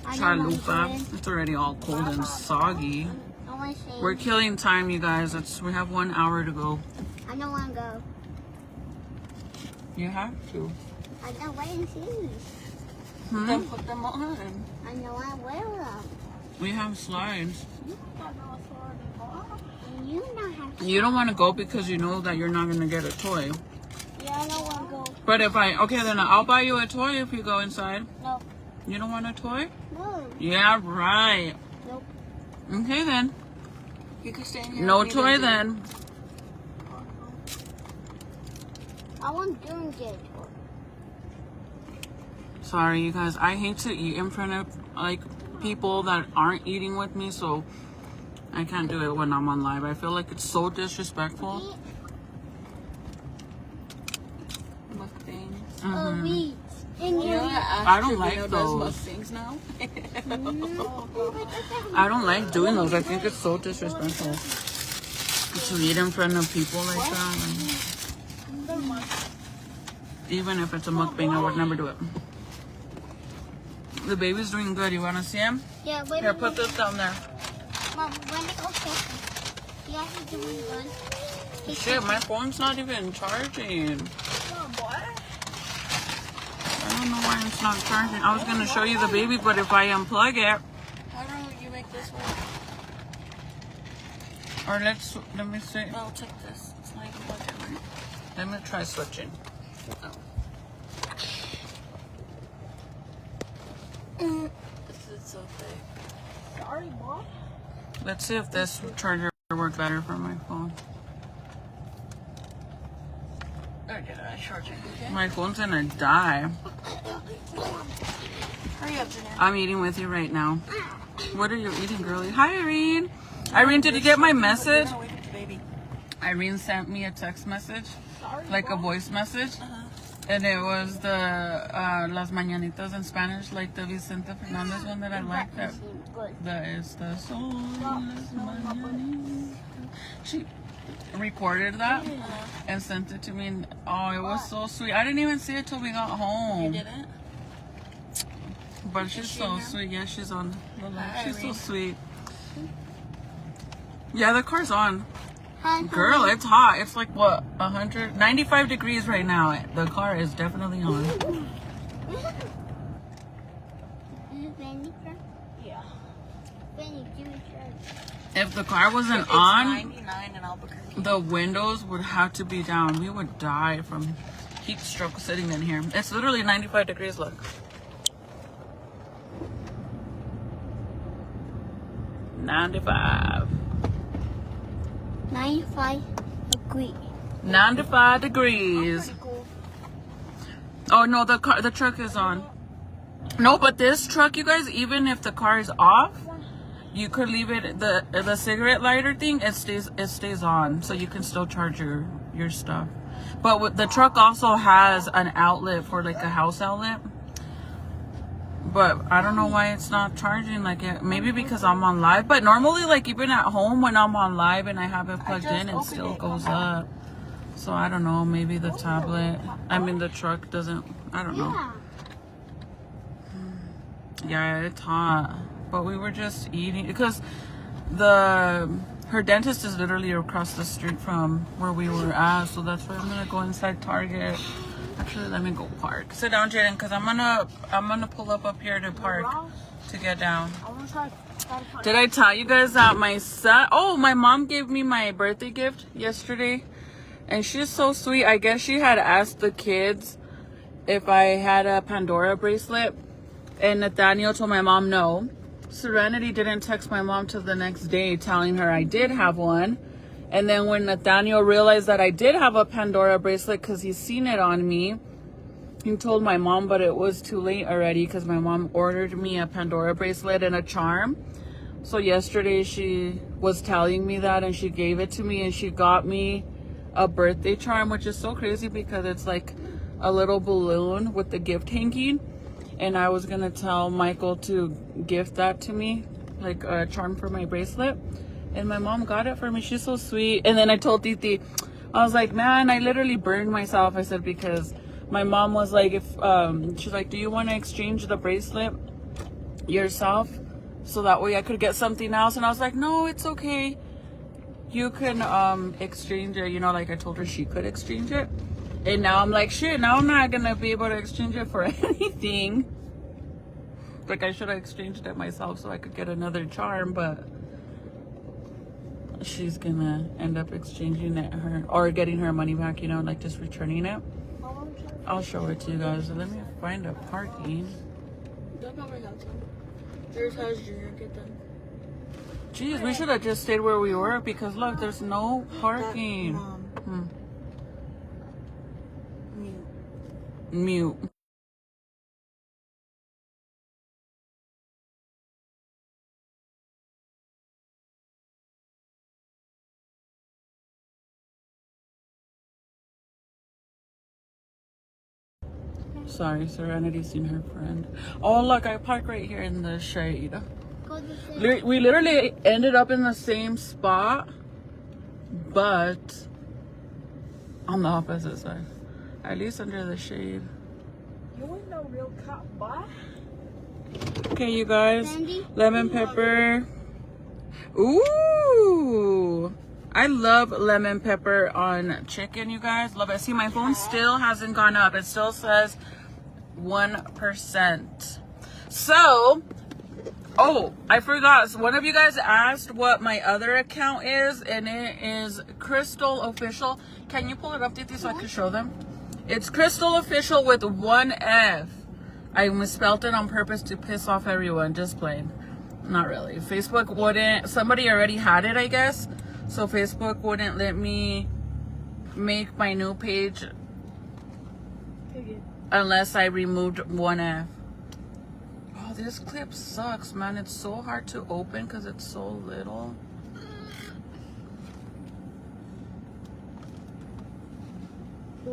chalupa. It's already all cold and soggy. We're killing time, you guys. We have 1 hour to go. I don't want to go. You have to. I don't wait and see. Then put them on. I know I will them. We have slides. You not have to. You don't want to go because you know that you're not gonna get a toy. Yeah, I don't want to go. But okay, then I'll buy you a toy if you go inside. No. You don't want a toy? No. Yeah, right. Nope. Okay then. You can stay in here. No with me, toy Lindsay. then. I want doing it. Sorry, you guys. I hate to eat in front of like people that aren't eating with me, so I can't do it when I'm on live. I feel like it's so disrespectful. Mukbangs. Oh, we. You know that I don't Astro like Vino those. does mukbangs now? I don't like doing those. I think it's so disrespectful to eat in front of people like that. Even if it's a mukbang, I would never do it. The baby's doing good. You want to see him? Yeah, wait. Here, put this down there. Mom, when it okay. Yeah, he's doing good. Shit, my phone's not even charging. I don't know why it's not charging. I was going to show you the baby, but if I unplug it, How do you make this work? or let me see. I'll take this. It's not even plugged in, right? Let me try switching. This is so thick. Sorry, Mom. Let's see if this charger works better for my phone. Okay, I'm charging. Okay. My phone's gonna die. Hurry up, Janelle. I'm eating with you right now. What are you eating, girlie? Hi, Irene. Irene, did you get my message? Wake up the baby. Irene sent me a text message, like a voice message. And it was the Las Mañanitas in Spanish, like the Vicente Fernandez one that I like. That is the sol las mañanitas. She recorded that and sent it to me. And, oh, it was so sweet. I didn't even see it till we got home. You didn't? But she's so sweet. Yeah, she's on the live. She's so sweet. Yeah, the car's on. Girl, it's hot. It's like what, 95 degrees right now. The car is definitely on. Yeah. If the car wasn't It's on, 99 in Albuquerque. the windows would have to be down. We would die from heat stroke sitting in here. It's literally 95 degrees, look. 95 degrees. 95 degrees. Cool. Oh no, the truck is on. No, but this truck, you guys, even if the car is off, you could leave it, the cigarette lighter thing, it stays on, so you can still charge your stuff. But the truck also has an outlet for like a house outlet. But I don't know why it's not charging like it. Maybe because I'm on live. But normally, like even at home when I'm on live and I have it plugged in, it still goes up. So I don't know. Maybe the the truck doesn't. I don't know. Yeah, it's hot. But we were just eating because her dentist is literally across the street from where we were at. So that's why I'm gonna go inside Target. Actually, let me go park. Sit down, Jaden, because I'm gonna pull up here to park to get down. Did I tell you guys that my son? Oh, my mom gave me my birthday gift yesterday, and she's so sweet. I guess she had asked the kids if I had a Pandora bracelet, and Nathaniel told my mom no. Serenity didn't text my mom till the next day telling her I did have one. And then when Nathaniel realized that I did have a Pandora bracelet because he's seen it on me, he told my mom, but it was too late already because my mom ordered me a Pandora bracelet and a charm. So yesterday she was telling me that and she gave it to me and she got me a birthday charm, which is so crazy because it's like a little balloon with the gift hanging. And I was going to tell Michael to gift that to me, like a charm for my bracelet. And my mom got it for me. She's so sweet. And then I told Titi, I was like, man, I literally burned myself. I said, because my mom was like, she's like, do you want to exchange the bracelet yourself? So that way I could get something else. And I was like, no, it's okay. You can exchange it. You know, like I told her she could exchange it. And now I'm like, shit, now I'm not going to be able to exchange it for anything. Like I should have exchanged it myself so I could get another charm, but she's gonna end up exchanging it or getting her money back, you know, like just returning it. I'll show it to you guys. Let me find a parking. There's house Junior get them. Jeez, we should have just stayed where we were because look, there's no parking. Mute. Sorry, Serenity's seen her friend. Oh, look, I parked right here in the shade. We literally ended up in the same spot, but on the opposite side. At least under the shade. You ain't no real cop, boy. Okay, you guys. Lemon pepper. Ooh. I love lemon pepper on chicken, you guys. Love it. See, my phone still hasn't gone up. It still says 1%. So, oh, I forgot. So one of you guys asked what my other account is, and it is Crystal Official. Can you pull it up, Titi, so I can show them? It's Crystal Official with one F. I misspelled it on purpose to piss off everyone. Just plain. Not really. Facebook wouldn't. Somebody already had it, I guess. So Facebook wouldn't let me make my new page unless I removed one F. Oh, this clip sucks, man. It's so hard to open because it's so little.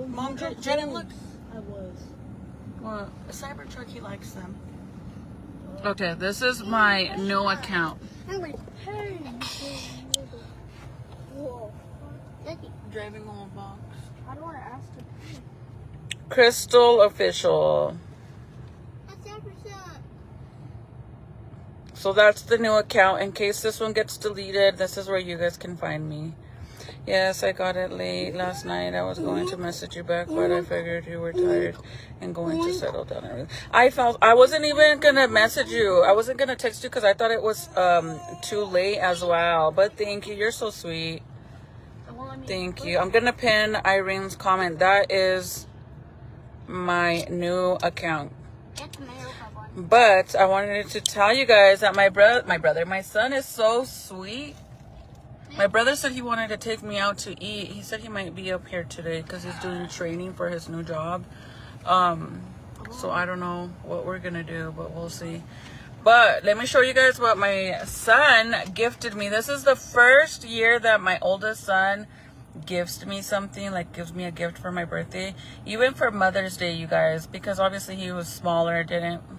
Mom, Jaden, look. I was. What? A Cybertruck, he likes them. Okay, this is my new account. Hungry. Hey. Whoa. Driving on a box. I don't want to ask to pee. Crystal Official. That's 10%. So that's the new account. In case this one gets deleted, this is where you guys can find me. Yes, I got it late last night. I was going to message you back, but I figured you were tired and going to settle down. And everything. I wasn't even gonna message you. I wasn't gonna text you because I thought it was too late as well. But thank you. You're so sweet. Thank you. I'm gonna pin Irene's comment. That is my new account. But I wanted to tell you guys that my son is so sweet. My brother said he wanted to take me out to eat. He said he might be up here today because he's doing training for his new job. So I don't know what we're gonna do, but we'll see. But let me show you guys what my son gifted me. This is the first year that my oldest son gifts me something, like gives me a gift for my birthday, even for Mother's Day, you guys, because obviously he was smaller,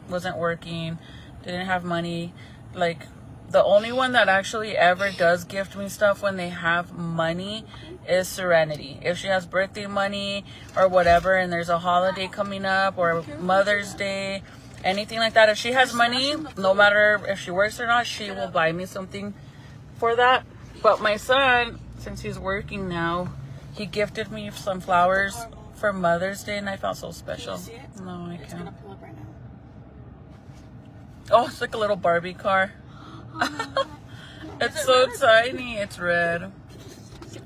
wasn't working, didn't have money. Like, the only one that actually ever does gift me stuff when they have money is Serenity. If she has birthday money or whatever, and there's a holiday coming up or Mother's Day, anything like that, if she has money, no matter if she works or not, she will buy me something for that. But my son, since he's working now, he gifted me some flowers for Mother's Day, and I felt so special. Can you see it? No, I It's can't. gonna pull up right now. Oh, it's like a little Barbie car. It's so tiny. It's red.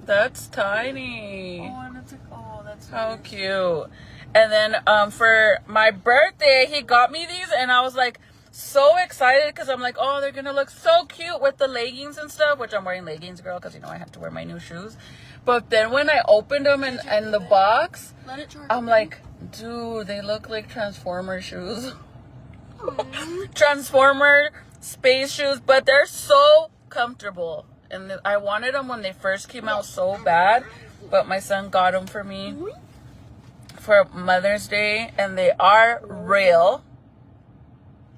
That's tiny. Oh, and it's like, oh, that's How nice. cute. And then for my birthday, he got me these, and I was like so excited because I'm like, oh, they're gonna look so cute with the leggings and stuff, which I'm wearing leggings, girl, because you know I have to wear my new shoes. But then when I opened them in the box, Let it charge. I'm like, dude, they look like Transformer shoes. Transformer space shoes, but they're so comfortable. And I wanted them when they first came out so bad, but my son got them for me for Mother's Day, and they are real.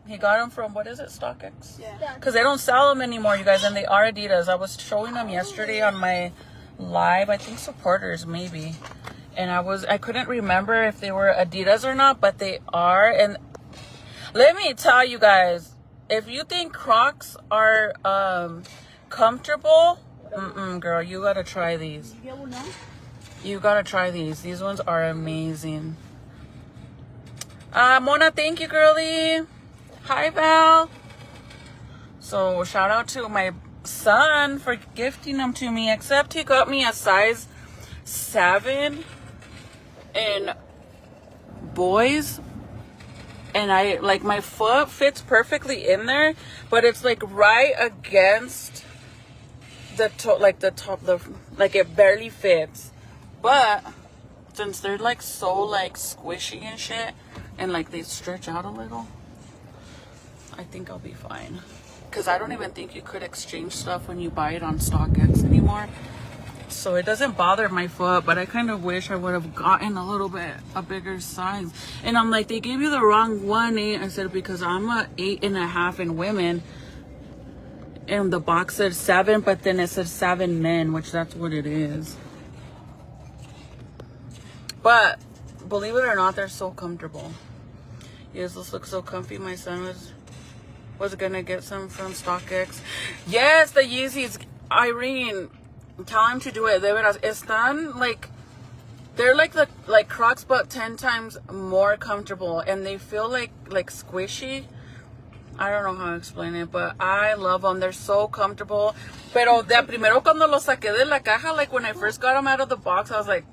He got them from, what is it, StockX? Yeah. Because they don't sell them anymore, you guys, and they are Adidas. I was showing them yesterday on my live, I think supporters maybe, and I couldn't remember if they were Adidas or not, but they are. And let me tell you guys, if you think Crocs are comfortable, girl, you gotta try these. You get one now? You gotta try these. These ones are amazing. Mona, thank you, girlie. Hi, Val. So shout out to my son for gifting them to me, except he got me a size 7 in boys. And I like, my foot fits perfectly in there, but it's like right against the top, like it barely fits. But since they're like so like squishy and shit, and like they stretch out a little, I think I'll be fine. Because I don't even think you could exchange stuff when you buy it on StockX anymore. So it doesn't bother my foot, but I kind of wish I would have gotten a bigger size. And I'm like, they gave you the wrong 1.8. I said, because I'm a 8.5 in women. And the box said 7, but then it said 7 men, which that's what it is. But believe it or not, they're so comfortable. Yes, those look so comfy. My son was gonna get some from StockX. Yes, the Yeezys. Irene, tell him to do it. De veras, están like, they're like Crocs, but 10 times more comfortable, and they feel like squishy. I don't know how to explain it, but I love them. They're so comfortable. Pero de primero cuando los saqué de la caja, like when I first got them out of the box, I was like,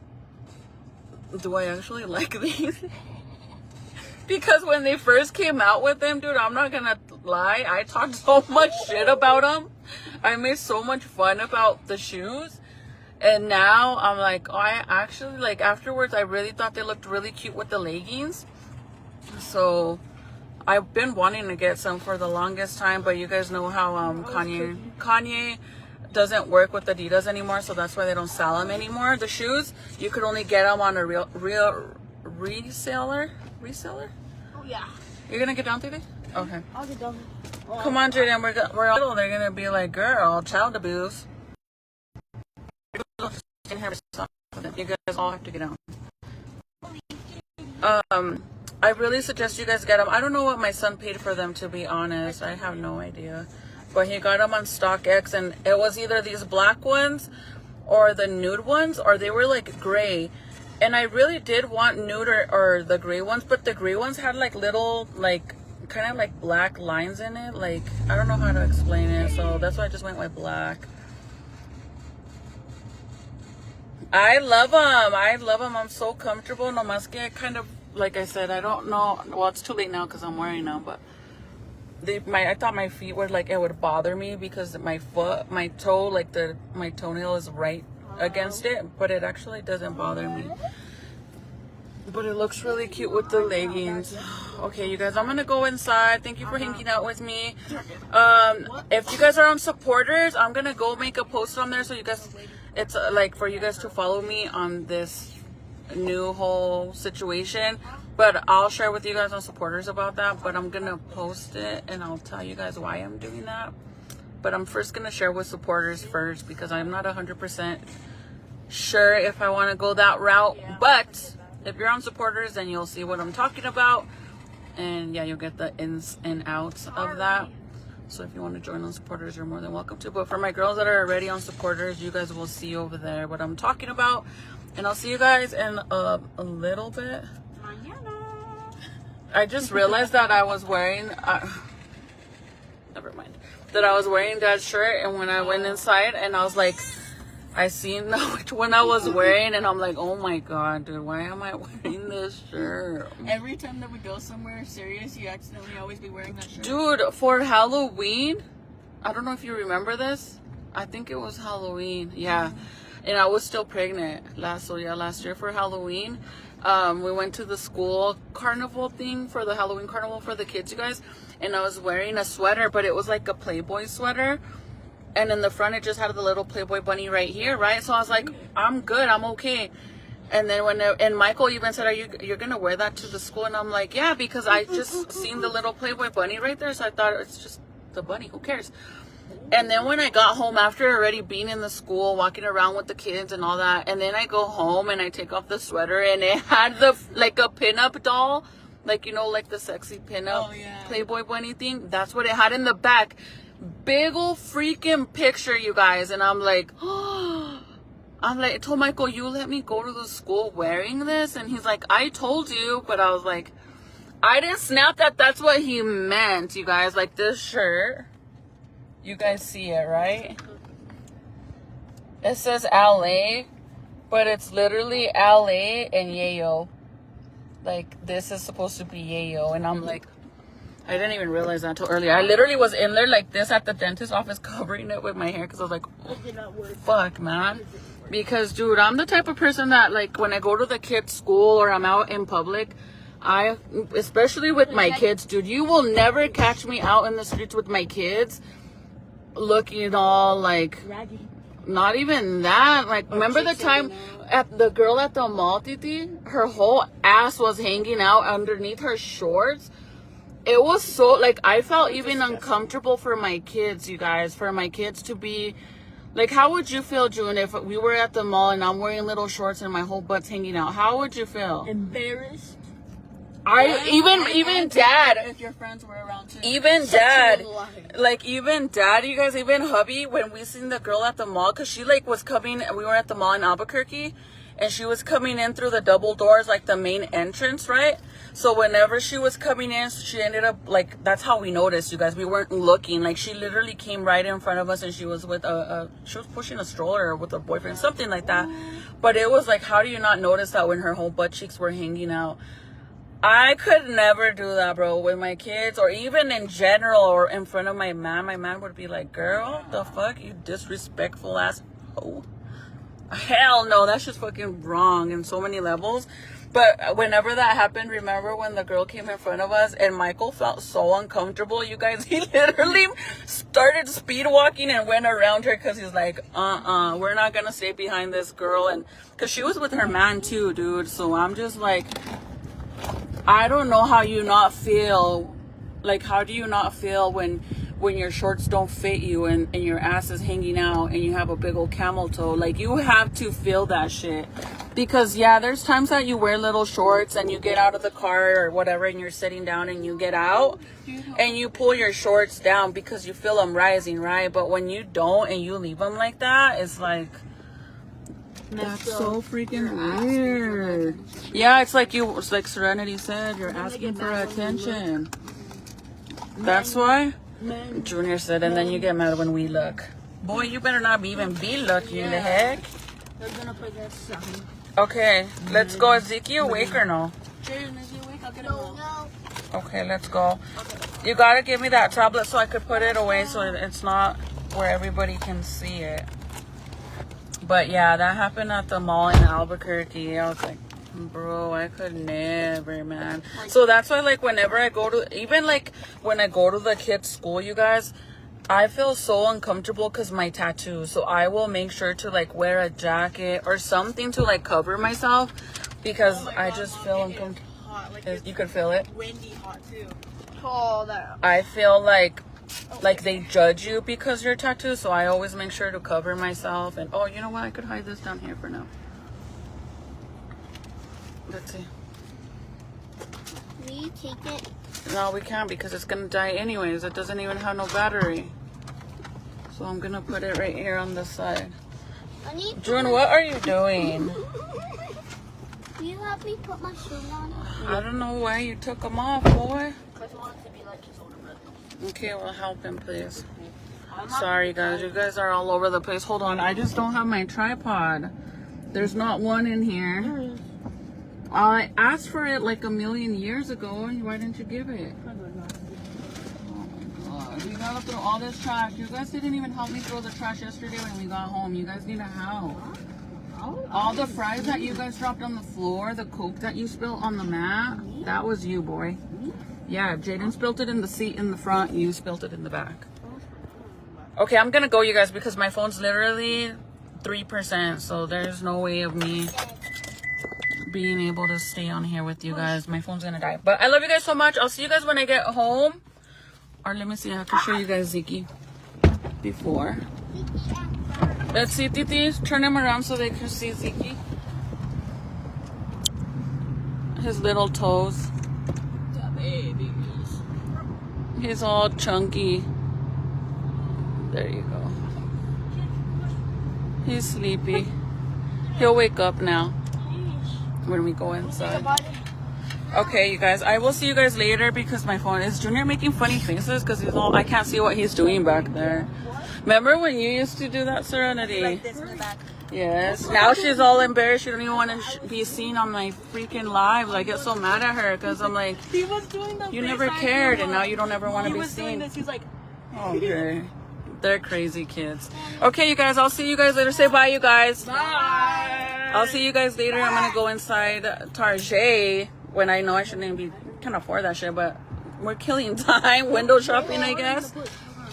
do I actually like these? Because when they first came out with them, dude, I'm not gonna lie, I talked so much shit about them. I made so much fun about the shoes. And now I'm like, oh, I actually, like, afterwards, I really thought they looked really cute with the leggings. So I've been wanting to get some for the longest time, but you guys know how Kanye doesn't work with Adidas anymore, so that's why they don't sell them anymore. The shoes, you could only get them on a real reseller. Oh yeah. You're gonna get down through this? Okay. I'll get done. Oh, Come on, Jaden. We're all. They're gonna be like, girl, child abuse. You guys all have to get out. I really suggest you guys get them. I don't know what my son paid for them, to be honest. I have no idea. But he got them on StockX, and it was either these black ones or the nude ones, or they were like gray. And I really did want nude or the gray ones, but the gray ones had like little, like, kind of like black lines in it. Like, I don't know how to explain it, so that's why I just went with black. I love them. I'm so comfortable. Nomás que kind of, like I said, I don't know. Well, it's too late now because I'm wearing them, but I thought my feet were like, it would bother me because my toe, like my toenail is right against it, but it actually doesn't bother me. But it looks really cute with the leggings. Okay, you guys, I'm gonna go inside. Thank you for hanging out with me. If you guys are on supporters, I'm gonna go make a post on there so you guys, it's like for you guys to follow me on this new whole situation. But I'll share with you guys on supporters about that. But I'm gonna post it and I'll tell you guys why I'm doing that. But I'm first gonna share with supporters first because I'm not 100% sure if I want to go that route. But if you're on supporters, then you'll see what I'm talking about, and yeah, you'll get the ins and outs of that. So if you want to join on supporters, you're more than welcome to. But for my girls that are already on supporters, you guys will see over there what I'm talking about, and I'll see you guys in a little bit. I just realized that I was wearing never mind, that I was wearing that shirt, and when I went inside and I was like, I seen which one I was wearing, and I'm like, oh my god, dude, why am I wearing this shirt? Every time that we go somewhere serious, you accidentally always be wearing that shirt. Dude, for Halloween, I don't know if you remember this. I think it was Halloween, yeah. And I was still pregnant last year for Halloween. We went to the school carnival thing for the Halloween carnival for the kids, you guys. And I was wearing a sweater, but it was like a Playboy sweater. And in the front, it just had the little Playboy bunny right here, right? So I was like, I'm good, I'm okay. And then and Michael even said, you're gonna wear that to the school? And I'm like, yeah, because I just seen the little Playboy bunny right there, so I thought it's just the bunny, who cares? And then when I got home, after already being in the school, walking around with the kids and all that, and then I go home and I take off the sweater, and it had like a pinup doll, like, you know, like the sexy pinup Playboy bunny thing. That's what it had in the back. Big old freaking picture, you guys. And I'm like, oh, I told Michael, you let me go to the school wearing this? And he's like, I told you. But I was like, I didn't snap that that's what he meant, you guys. Like this shirt, you guys see it, right? It says LA, but it's literally LA and Yayo. Like, this is supposed to be Yayo. And I'm like, I didn't even realize that until earlier. I literally was in there like this at the dentist office covering it with my hair because I was like, oh, fuck, man. Because, dude, I'm the type of person that, like, when I go to the kids' school or I'm out in public, especially with my kids, dude, you will never catch me out in the streets with my kids looking all, like, not even that. Like, remember the time at the girl at the mall, Titi? Her whole ass was hanging out underneath her shorts. It was so, like, I felt even uncomfortable for my kids, you guys. For my kids to be, like, how would you feel, June, if we were at the mall and I'm wearing little shorts and my whole butt's hanging out? How would you feel? Embarrassed. Even dad. If your friends were around too. Even dad. Like, even dad, you guys, even hubby, when we seen the girl at the mall, because she, like, was coming, we were at the mall in Albuquerque, and she was coming in through the double doors, like the main entrance, right? So whenever she was coming in, she ended up, like, that's how we noticed, you guys. We weren't looking. Like, she literally came right in front of us, and she was with she was pushing a stroller with her boyfriend, something like that. But it was like, how do you not notice that when her whole butt cheeks were hanging out? I could never do that, bro, with my kids, or even in general, or in front of my man. My man would be like, girl, the fuck, you disrespectful ass hoe. Hell no, that's just fucking wrong in so many levels. But whenever that happened, remember when the girl came in front of us and Michael felt so uncomfortable, you guys? He literally started speed walking and went around her because he's like, we're not gonna stay behind this girl. And because she was with her man too, dude. So I'm just like, I don't know how you not feel. Like, how do you not feel when your shorts don't fit you and your ass is hanging out and you have a big old camel toe? Like, you have to feel that shit. Because, yeah, there's times that you wear little shorts and you get out of the car or whatever and you're sitting down and you get out and you pull your shorts down because you feel them rising, right? But when you don't and you leave them like that, it's like, that's so freaking weird. Yeah, it's like Serenity said, you're asking for attention. That's why Junior said, and then you get mad when we look. Boy, you better not even be looking. The heck? They're gonna put that sign. Okay, let's go. Is Ziki awake or no? Jaden, is he awake? I'll get him out. Okay, let's go. You gotta give me that tablet so I could put it away so it's not where everybody can see it. But yeah, that happened at the mall in Albuquerque. I was like, bro, I could never, man. So that's why, like, whenever I go to, even like when I go to the kids' school, you guys, I feel so uncomfortable because my tattoo. So I will make sure to like wear a jacket or something to like cover myself because I just feel uncomfortable. Like, You could feel it. windy hot too. Oh, that. I feel like they judge you because you're tattooed. So I always make sure to cover myself. And oh, you know what? I could hide this down here for now. Let's see. Will you take it? No, we can't because it's gonna die anyways. It doesn't even have no battery. So I'm gonna put it right here on the side. June, what are you doing? Will you help me put my shoes on? I don't know why you took them off, boy. Because I want it to be like his older brother. Okay, well, help him, please. Sorry, guys. You guys are all over the place. Hold on. I just don't have my tripod. There's not one in here. I asked for it like a million years ago. And why didn't you give it? We gotta throw all this trash. You guys didn't even help me throw the trash yesterday when we got home. You guys need to help. All the fries that you guys dropped on the floor, the Coke that you spilled on the mat, that was you, boy. Yeah, Jaden spilled it in the seat in the front. You spilled it in the back. Okay, I'm gonna go, you guys, because my phone's literally 3%. So there's no way of me being able to stay on here with you guys. My phone's gonna die. But I love you guys so much. I'll see you guys when I get home. Or let me see, I have to show you guys Ziki before. Let's see, Titi. Turn him around so they can see Ziki. His little toes. The babies. He's all chunky. There you go. He's sleepy. He'll wake up now when we go inside. Okay, you guys, I will see you guys later because my phone is Junior making funny faces because he's all, I can't see what he's doing back there. Remember when you used to do that, Serenity? Like this in the back. Yes. Now she's all embarrassed. She don't even want to be seen on my freaking live. I get so mad at her because I'm like, He was doing the you face never I cared do. and now you don't ever want to He be was doing seen. this. He's like, Okay. They're crazy kids. Okay, you guys, I'll see you guys later. Say bye, you guys. bye. I'll see you guys later. I'm going to go inside Target when I know I shouldn't be, can't afford that shit, but we're killing time. Window shopping, I guess.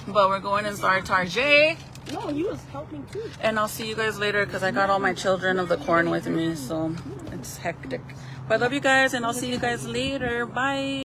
But we're going inside Target. No, he was helping too. And I'll see you guys later because I got all my children of the corn with me. So it's hectic. But I love you guys and I'll see you guys later. Bye.